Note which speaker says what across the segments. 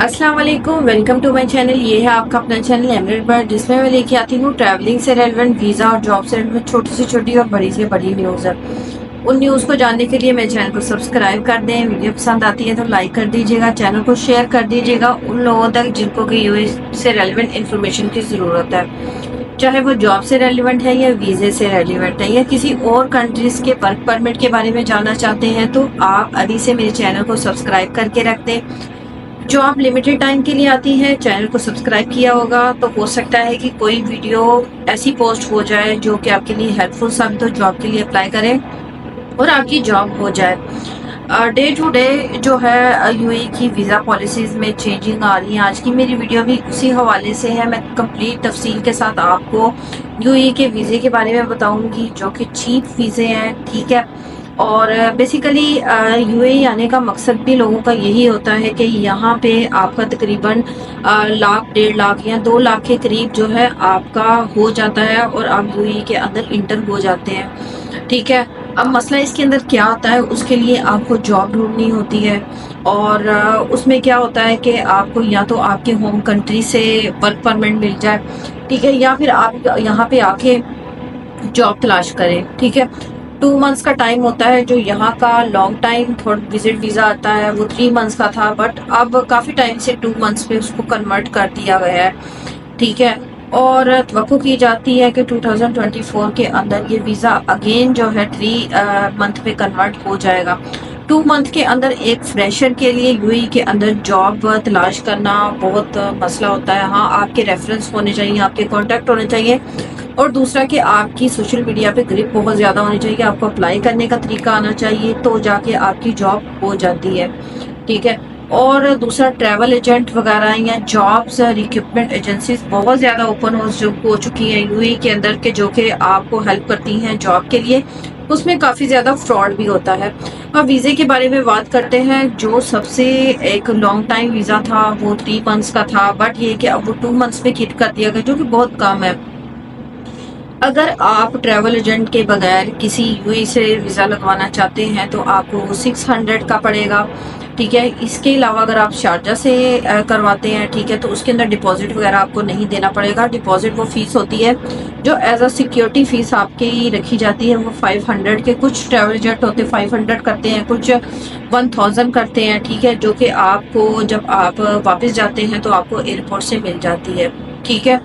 Speaker 1: अस्सलाम वालेकुम, welcome to my channel. ये है आपका अपना चैनल एमरेट बर्ड, जिसमें मैं लेके आती हूँ ट्रैवलिंग से रेलेवेंट, वीज़ा और जॉब से रेलेवेंट छोटी से छोटी और बड़ी से बड़ी न्यूज़ है। उन न्यूज़ को जानने के लिए मेरे चैनल को सब्सक्राइब कर दें। वीडियो पसंद आती है तो लाइक कर दीजिएगा, चैनल को शेयर कर दीजिएगा उन लोगों तक जिनको कि यूएस से रेलेवेंट इन्फॉर्मेशन की ज़रूरत है, चाहे वो जॉब से रेलिवेंट है या वीज़े से रेलिवेंट है या किसी और कंट्रीज़ के वर्क परमिट के बारे में जानना चाहते हैं, तो आप अभी से मेरे चैनल को सब्सक्राइब करके रख दें। जॉब लिमिटेड टाइम के लिए आती है, चैनल को सब्सक्राइब किया होगा तो हो सकता है कि कोई वीडियो ऐसी पोस्ट हो जाए जो कि आपके लिए हेल्पफुल साबित हो, जॉब के लिए अप्लाई करें और आपकी जॉब हो जाए। डे टू डे जो है यूएई की वीज़ा पॉलिसीज़ में चेंजिंग आ रही है। आज की मेरी वीडियो भी उसी हवाले से है। मैं कंप्लीट तफसील के साथ आपको यूएई के वीज़े के बारे में बताऊंगी जो कि चीप वीज़े हैं, ठीक है। और बेसिकली यूएई आने का मकसद भी लोगों का यही होता है कि यहाँ पे आपका तकरीबन लाख 1.5 लाख या 2 लाख के करीब जो है आपका हो जाता है और आप यूएई के अंदर इंटर हो जाते हैं, ठीक है। अब मसला इसके अंदर क्या होता है, उसके लिए आपको जॉब ढूंढनी होती है और उसमें क्या होता है कि आपको या तो आपके होम कंट्री से वर्क परमिट मिल जाए, ठीक है, या फिर आप यहाँ पे आके जॉब तलाश करें, ठीक है। 2 मंथ्स का टाइम होता है जो यहाँ का लॉन्ग टाइम थोड़ा विजिट वीज़ा आता है, वो 3 मंथ्स का था, बट अब काफ़ी टाइम से 2 मंथ्स पे उसको कन्वर्ट कर दिया गया है, ठीक है। और तवक्को की जाती है कि 2024 के अंदर ये वीज़ा अगेन जो है 3 मंथ पे कन्वर्ट हो जाएगा। 2 मंथ के अंदर एक फ्रेशर के लिए यूएई के अंदर जॉब तलाश करना बहुत मसला होता है। हाँ, आपके रेफरेंस होने चाहिए, आपके कॉन्टैक्ट होने चाहिए, और दूसरा कि आपकी सोशल मीडिया पे ग्रिप बहुत ज़्यादा होनी चाहिए, आपको अप्लाई करने का तरीका आना चाहिए, तो जाके आपकी जॉब हो जाती है, ठीक है। और दूसरा ट्रैवल एजेंट वगैरह या जॉब्स रिक्रूटमेंट एजेंसीज बहुत ज़्यादा ओपन हो चुकी हैं यूएई के अंदर के जो कि आपको हेल्प करती हैं जॉब के लिए। उसमें काफ़ी ज़्यादा फ्रॉड भी होता है। अब वीज़े के बारे में बात करते हैं। जो सबसे एक लॉन्ग टाइम वीज़ा था वो 3 मंथ्स का था, बट ये कि अब वो 2 मंथ्स में हिट कर दिया गया, जो कि बहुत कम है। अगर आप ट्रैवल एजेंट के बगैर किसी यूएई से वीज़ा लगवाना चाहते हैं तो आपको 600 का पड़ेगा, ठीक है। इसके अलावा अगर आप शारजा से करवाते हैं, ठीक है, तो उसके अंदर डिपॉजिट वगैरह आपको नहीं देना पड़ेगा। डिपॉजिट वो फीस होती है जो एज अ सिक्योरिटी फीस आपकी रखी जाती है, वो 500 के कुछ ट्रैवल एजेंट होते हैं 500 करते हैं, कुछ 1000 करते हैं, ठीक है, जो कि आपको जब आप वापस जाते हैं तो आपको एयरपोर्ट से मिल जाती है, ठीक है।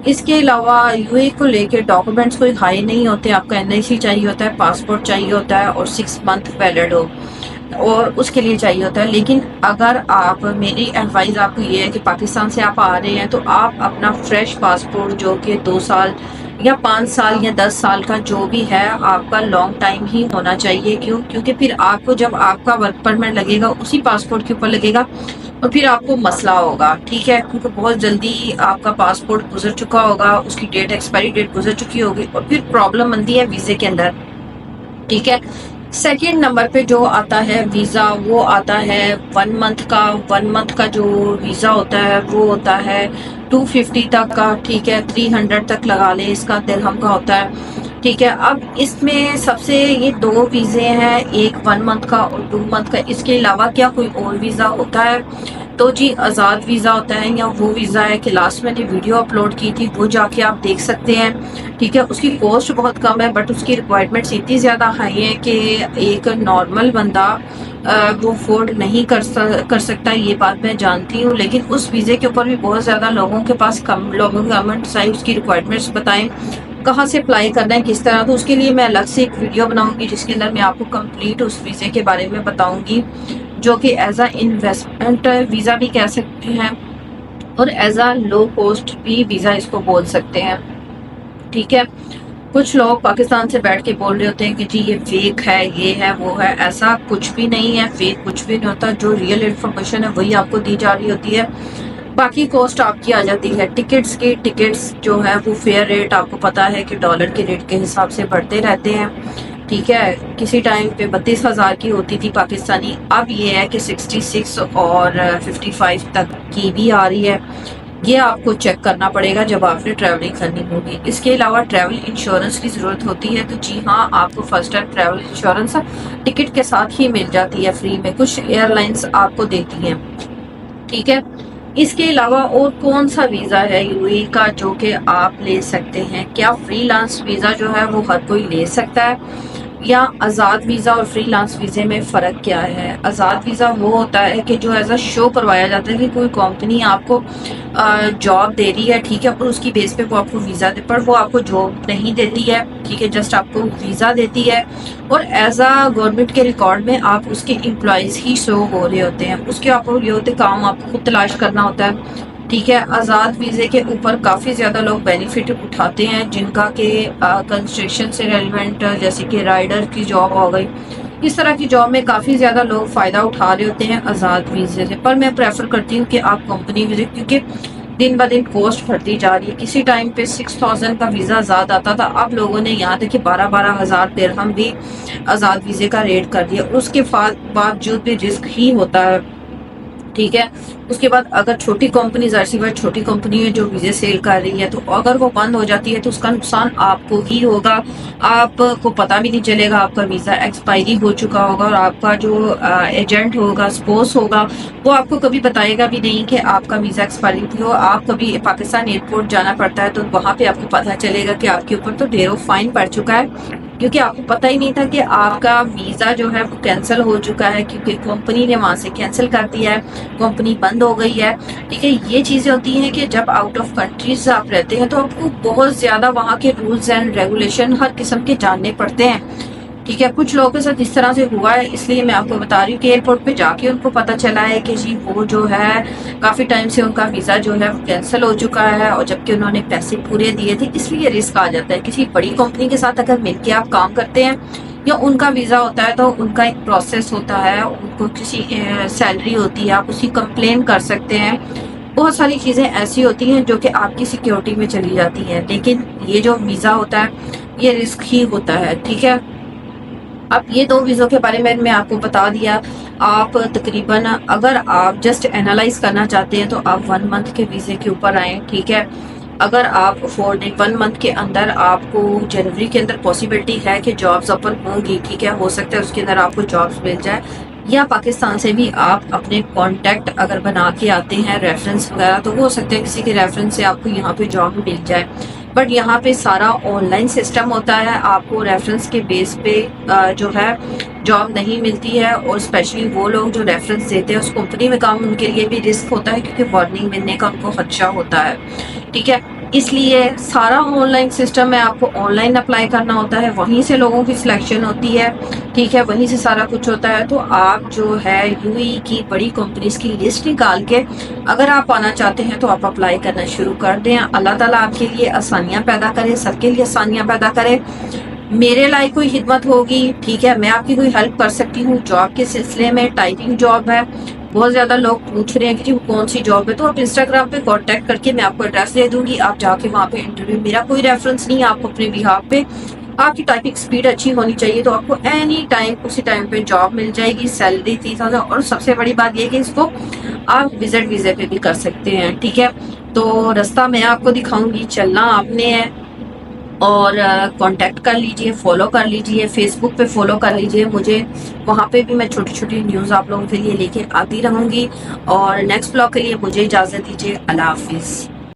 Speaker 1: इसके अलावा यूए को लेके डॉक्यूमेंट्स कोई हाई नहीं होते। आपका एनआईसी चाहिए होता है, पासपोर्ट चाहिए होता है और 6 मंथ वैलिड हो और उसके लिए चाहिए होता है। लेकिन अगर आप, मेरी एडवाइस आपको ये है कि पाकिस्तान से आप आ रहे हैं तो आप अपना फ्रेश पासपोर्ट जो कि 2 साल या 5 साल या 10 साल का जो भी है आपका लॉन्ग टाइम ही होना चाहिए। क्योंकि फिर आपको जब आपका वर्क परमिट लगेगा उसी पासपोर्ट के ऊपर लगेगा और फिर आपको मसला होगा, ठीक है, क्योंकि बहुत जल्दी आपका पासपोर्ट गुजर चुका होगा, उसकी डेट एक्सपायरी डेट गुजर चुकी होगी और फिर प्रॉब्लम बनती है वीज़े के अंदर, ठीक है। सेकेंड नंबर पे जो आता है वीज़ा वो आता है 1 मंथ का। 1 मंथ का जो वीज़ा होता है वो होता है 250 तक का, ठीक है, 300 तक लगा ले इसका दिरहम का होता है, ठीक है। अब इसमें सबसे ये 2 वीज़े हैं, एक 1 मंथ का और 2 मंथ का। इसके अलावा क्या कोई और वीज़ा होता है? तो जी आज़ाद वीज़ा होता है, या वो वीज़ा है कि लास्ट मैंने वीडियो अपलोड की थी, वो जाके आप देख सकते हैं, ठीक है। उसकी कॉस्ट बहुत कम है बट उसकी रिक्वायरमेंट्स इतनी ज़्यादा हाई है कि एक नॉर्मल बंदा वो अफोर्ड नहीं कर सकता, ये बात मैं जानती हूँ। लेकिन उस वीज़े के ऊपर भी बहुत ज़्यादा लोगों के पास कम लोगों के कमेंट्स आए, उसकी रिक्वायरमेंट्स बताएं, कहाँ से अप्लाई करना है, किस तरह। तो उसके लिए मैं अलग से एक वीडियो बनाऊंगी जिसके अंदर मैं आपको कंप्लीट उस वीज़े के बारे में बताऊंगी, जो कि एज अ इन्वेस्टमेंट वीज़ा भी कह सकते हैं और एज अ लो कॉस्ट भी वीज़ा इसको बोल सकते हैं, ठीक है। कुछ लोग पाकिस्तान से बैठ के बोल रहे होते हैं कि जी ये फेक है, ये है, वो है। ऐसा कुछ भी नहीं है, फेक कुछ भी नहीं होता। जो रियल इन्फॉर्मेशन है वही आपको दी जा रही होती है। बाकी कॉस्ट आपकी आ जाती है टिकट्स की। टिकट्स जो है वो फेयर रेट, आपको पता है कि डॉलर के रेट के हिसाब से बढ़ते रहते हैं, ठीक है। किसी टाइम पे 32,000 की होती थी पाकिस्तानी, अब ये है कि 66 और 55 तक की भी आ रही है। ये आपको चेक करना पड़ेगा जब आपने ट्रैवलिंग करनी होगी। इसके अलावा ट्रैवल इंश्योरेंस की ज़रूरत होती है, तो जी हाँ, आपको first time travel insurance ticket के साथ ही मिल जाती है फ्री में, कुछ एयरलाइंस आपको देती हैं, ٹھیک ہے. اس کے علاوہ اور کون سا ویزا ہے یو اے کا جو کہ آپ لے سکتے ہیں؟ کیا فری لانس ویزا جو ہے وہ ہر کوئی لے سکتا ہے، یا آزاد ویزا اور فری لانس ویزے میں فرق کیا ہے؟ آزاد ویزا وہ ہوتا ہے کہ جو ایز اے شو کروایا جاتا ہے کہ کوئی کمپنی آپ کو جاب دے رہی ہے، ٹھیک ہے، اور اس کی بیس پہ وہ آپ کو ویزا دے، پر وہ آپ کو جاب نہیں دیتی ہے، ٹھیک ہے، جسٹ آپ کو ویزا دیتی ہے، اور ایز اے گورنمنٹ کے ریکارڈ میں آپ اس کے امپلائیز ہی شو ہو رہے ہوتے ہیں. اس کے آپ کو یہ ہوتے کام آپ کو خود تلاش کرنا ہوتا ہے. ٹھیک ہے. آزاد ویزے کے اوپر کافی زیادہ لوگ بینیفٹ اٹھاتے ہیں، جن کا کہ کنسٹرکشن سے ریلیونٹ، جیسے کہ رائڈر کی جاب ہو گئی، اس طرح کی جاب میں کافی زیادہ لوگ فائدہ اٹھا رہے ہوتے ہیں آزاد ویزے سے. پر میں پریفر کرتی ہوں کہ آپ کمپنی ویزے، کیونکہ دن بہ دن کوسٹ بڑھتی جا رہی ہے. کسی ٹائم پہ 6000 کا ویزا آزاد آتا تھا، اب لوگوں نے یہاں تک کہ 12,000 درہم بھی آزاد ویزے کا ریٹ کر دیا. اس کے باوجود بھی رسک ہی ہوتا ہے. ٹھیک ہے. اس کے بعد اگر چھوٹی کمپنی، ظاہر سی بات چھوٹی کمپنی ہے جو ویزے سیل کر رہی ہے، تو اگر وہ بند ہو جاتی ہے تو اس کا نقصان آپ کو ہی ہوگا. آپ کو پتہ بھی نہیں چلے گا، آپ کا ویزا ایکسپائری ہو چکا ہوگا، اور آپ کا جو ایجنٹ ہوگا، سپوز ہوگا، وہ آپ کو کبھی بتائے گا بھی نہیں کہ آپ کا ویزا ایکسپائری ہو. آپ کبھی پاکستان ایئرپورٹ جانا پڑتا ہے تو وہاں پہ آپ کو پتہ چلے گا کہ آپ کے اوپر تو ڈھیروں فائن پڑ چکا ہے، کیونکہ آپ کو پتہ ہی نہیں تھا کہ آپ کا ویزا جو ہے وہ کینسل ہو چکا ہے، کیونکہ کمپنی نے وہاں سے کینسل کر دیا ہے، کمپنی بند ہو گئی ہے. ٹھیک ہے. یہ چیزیں ہوتی ہیں کہ جب آؤٹ آف کنٹریز آپ رہتے ہیں تو آپ کو بہت زیادہ وہاں کے رولز اینڈ ریگولیشن ہر قسم کے جاننے پڑتے ہیں. ٹھیک ہے. کچھ لوگوں کے ساتھ اس طرح سے ہوا ہے، اس لیے میں آپ کو بتا رہی ہوں کہ ایئرپورٹ پہ جا کے ان کو پتہ چلا ہے کہ جی وہ جو ہے کافی ٹائم سے ان کا ویزا جو ہے وہ کینسل ہو چکا ہے، اور جبکہ انہوں نے پیسے پورے دیے تھے. اس لیے رسک آ جاتا ہے. کسی بڑی کمپنی کے ساتھ اگر مل کے آپ کام کرتے ہیں یا ان کا ویزا ہوتا ہے تو ان کا ایک پروسیس ہوتا ہے، ان کو کسی سیلری ہوتی ہے، آپ اسی کمپلین کر سکتے ہیں. بہت ساری چیزیں ایسی ہوتی ہیں جو کہ آپ کی سیکیورٹی میں چلی جاتی ہیں. لیکن یہ جو ویزا ہوتا ہے یہ رسک ہی ہوتا ہے. ٹھیک ہے. اب یہ دو ویزوں کے بارے میں آپ کو بتا دیا. آپ تقریباً اگر آپ جسٹ اینالائز کرنا چاہتے ہیں تو آپ 1 منتھ کے ویزے کے اوپر آئیں. ٹھیک ہے. اگر آپ 1 منتھ کے اندر آپ کو جنوری کے اندر پاسبلٹی ہے کہ جابز اوپن ہوں گی، ٹھیک ہے، ہو سکتا ہے اس کے اندر آپ کو جابز مل جائے، یا پاکستان سے بھی آپ اپنے کانٹیکٹ اگر بنا کے آتے ہیں ریفرنس وغیرہ، تو ہو سکتا ہے کسی کے ریفرنس سے آپ کو یہاں پہ جاب مل جائے. بٹ یہاں پہ سارا آن لائن سسٹم ہوتا ہے، آپ کو ریفرنس کے بیس پہ جو ہے جاب نہیں ملتی ہے. اور اسپیشلی وہ لوگ جو ریفرنس دیتے ہیں اس کمپنی میں کام، ان کے لیے بھی رسک ہوتا ہے، کیونکہ وارننگ ملنے کا ان کو خدشہ ہوتا ہے. ٹھیک ہے. اس لیے سارا آن لائن سسٹم ہے، آپ کو آن لائن اپلائی کرنا ہوتا ہے، وہیں سے لوگوں کی سلیکشن ہوتی ہے. ٹھیک ہے. وہیں سے سارا کچھ ہوتا ہے. تو آپ جو ہے یو ای کی بڑی کمپنیز کی لسٹ نکال کے اگر آپ آنا چاہتے ہیں تو آپ اپلائی کرنا شروع کر دیں. اللہ تعالیٰ آپ کے لیے آسانیاں پیدا کرے، سب کے لیے آسانیاں پیدا کرے. میرے لائق کوئی خدمت ہوگی، ٹھیک ہے، میں آپ کی کوئی ہیلپ کر سکتی ہوں جاب کے سلسلے میں. ٹائپنگ جاب ہے، بہت زیادہ لوگ پوچھ رہے ہیں کہ جی وہ کون سی جاب ہے، تو آپ انسٹاگرام پہ کانٹیکٹ کر کے میں آپ کو ایڈریس دے دوں گی، آپ جا کے وہاں پہ انٹرویو. میرا کوئی ریفرنس نہیں ہے، آپ اپنے بہاف پہ، آپ کی ٹائپنگ سپیڈ اچھی ہونی چاہیے تو آپ کو اینی ٹائم اسی ٹائم پہ جاب مل جائے گی. سیلری 30,000، اور سب سے بڑی بات یہ کہ اس کو آپ وزٹ ویزے پہ بھی کر سکتے ہیں. ٹھیک ہے. تو راستہ میں آپ کو دکھاؤں گی، چلنا آپ نے ہے. اور کانٹیکٹ کر لیجئے، فالو کر لیجئے، فیس بک پہ فالو کر لیجئے مجھے. وہاں پہ بھی میں چھوٹی چھوٹی نیوز آپ لوگوں کے لیے لے کے آتی رہوں گی. اور نیکسٹ بلاگ کے لیے مجھے اجازت دیجیے. اللہ حافظ.